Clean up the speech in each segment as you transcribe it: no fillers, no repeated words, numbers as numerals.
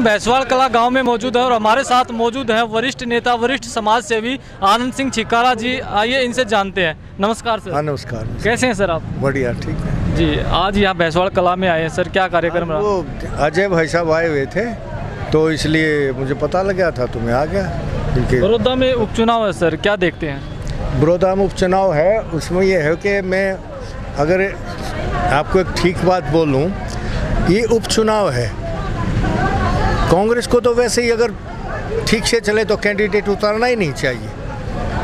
हम भैंसवाल कला गांव में मौजूद हैं और हमारे साथ मौजूद हैं वरिष्ठ नेता, वरिष्ठ समाज सेवी आनंद सिंह छिकारा जी। आइए इनसे जानते हैं। नमस्कार सर। हाँ नमस्कार। कैसे हैं सर आप? बढ़िया, ठीक है जी। आज यहाँ भैंसवाल कला में आए हैं सर, क्या कार्यक्रम रहा? वो अजय भाई साहब आए हुए थे तो इसलिए मुझे पता लग गया था तो मैं आ गया। बड़ौदा में उपचुनाव है सर, क्या देखते हैं? बड़ौदा में उपचुनाव है, उसमें ये है कि मैं अगर आपको एक ठीक बात बोलूँ, ये उपचुनाव है। कांग्रेस को तो वैसे ही अगर ठीक से चले तो कैंडिडेट उतारना ही नहीं चाहिए।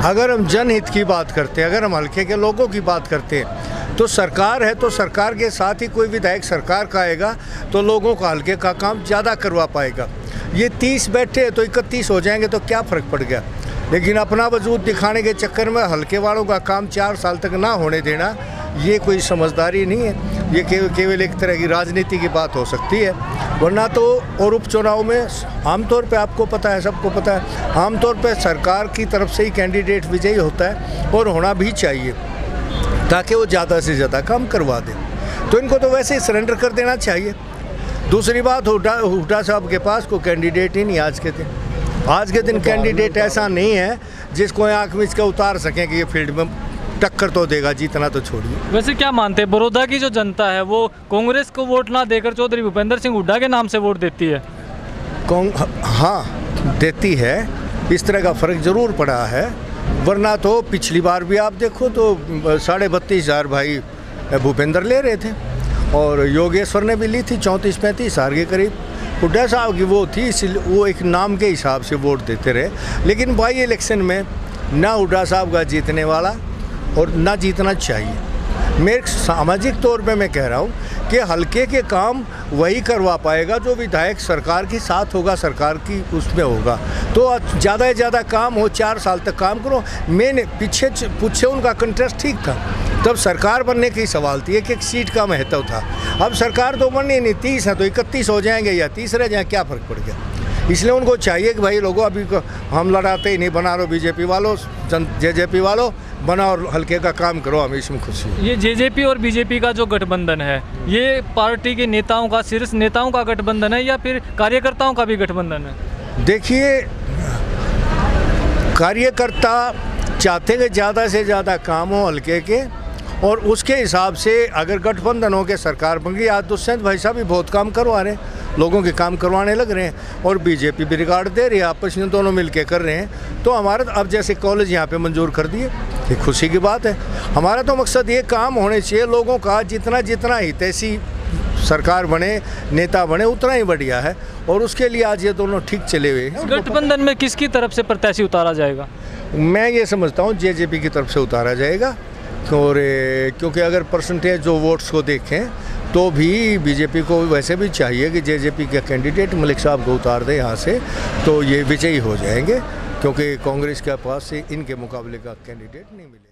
अगर हम जनहित की बात करते हैं, अगर हम हल्के के लोगों की बात करते हैं तो सरकार है, तो सरकार के साथ ही कोई विधायक सरकार का आएगा तो लोगों का हल्के का काम ज़्यादा करवा पाएगा। ये 30 बैठे हैं तो 31 हो जाएंगे तो क्या फ़र्क पड़ गया। लेकिन अपना वजूद दिखाने के चक्कर में हल्के वालों का काम 4 साल तक ना होने देना, ये कोई समझदारी नहीं है। ये केवल एक तरह की राजनीति की बात हो सकती है, वरना तो। और उपचुनाव में आमतौर पे आपको पता है, सबको पता है, आमतौर पे सरकार की तरफ से ही कैंडिडेट विजयी होता है और होना भी चाहिए ताकि वो ज़्यादा से ज़्यादा काम करवा दे। तो इनको तो वैसे ही सरेंडर कर देना चाहिए। दूसरी बात, हुड्डा साहब के पास कोई कैंडिडेट ही नहीं आज के दिन। आज के दिन कैंडिडेट ऐसा नहीं है जिसको आँख मीच के उतार सकें कि ये फील्ड में टक्कर तो देगा, जीतना तो छोड़िए। वैसे क्या मानते हैं, बड़ौदा की जो जनता है वो कांग्रेस को वोट ना देकर चौधरी भूपेंद्र सिंह हुड्डा के नाम से वोट देती है? हाँ देती है। इस तरह का फ़र्क ज़रूर पड़ा है, वरना तो पिछली बार भी आप देखो तो 32,500 भाई भूपेंद्र ले रहे थे और योगेश्वर ने भी ली थी 34-35,000 के करीब। हुड्डा साहब की वो थी, इसलिए वो एक नाम के हिसाब से वोट देते रहे। लेकिन बाई इलेक्शन में ना हुड्डा साहब का जीतने वाला और ना जीतना चाहिए। मेरे सामाजिक तौर पे मैं कह रहा हूँ कि हल्के के काम वही करवा पाएगा जो विधायक सरकार के साथ होगा, सरकार की उसमें होगा। तो ज़्यादा से ज़्यादा काम हो, 4 साल तक काम करो। मैंने पीछे उनका कंटेस्ट ठीक था, तब सरकार बनने की सवाल थी, एक सीट का महत्व था। अब सरकार तो बननी नहीं, 30 है तो 31 हो जाएंगे या 30 रह जाए, क्या फ़र्क पड़ गया। इसलिए उनको चाहिए कि भाई लोगों, अभी हम लड़ाते ही नहीं, बना लो बीजेपी वालों, जेजेपी वालों, बना और हल्के का काम करो, हमें इसमें खुशी है। ये जेजेपी और बीजेपी का जो गठबंधन है, ये पार्टी के नेताओं का, सिर्फ नेताओं का गठबंधन है या फिर कार्यकर्ताओं का भी गठबंधन है? देखिए, कार्यकर्ता चाहते हैं कि ज़्यादा से ज़्यादा काम हो हल्के के, और उसके हिसाब से अगर गठबंधन हो के सरकार बन गई। आज दुष्यंत भाई साहब भी बहुत काम करवा रहे हैं, लोगों के काम करवाने लग रहे हैं और बीजेपी भी रिकॉर्ड दे रही है, आपस में दोनों मिलके कर रहे हैं। तो हमारा अब जैसे कॉलेज यहाँ पे मंजूर कर दिए, ये खुशी की बात है। हमारा तो मकसद ये काम होने चाहिए लोगों का, जितना हितैषी सरकार बने, नेता बने, उतना ही बढ़िया है। और उसके लिए आज ये दोनों ठीक चले हुए हैं। गठबंधन में किसकी तरफ से प्रत्याशी उतारा जाएगा? मैं ये समझता हूँ जेजेपी की तरफ से उतारा जाएगा। और क्योंकि अगर परसेंटेज जो वोट्स को देखें तो भी बीजेपी को वैसे भी चाहिए कि जेजेपी के कैंडिडेट मलिक साहब को उतार दे यहाँ से, तो ये विजयी हो जाएंगे, क्योंकि कांग्रेस के पास से इनके मुकाबले का कैंडिडेट नहीं मिले।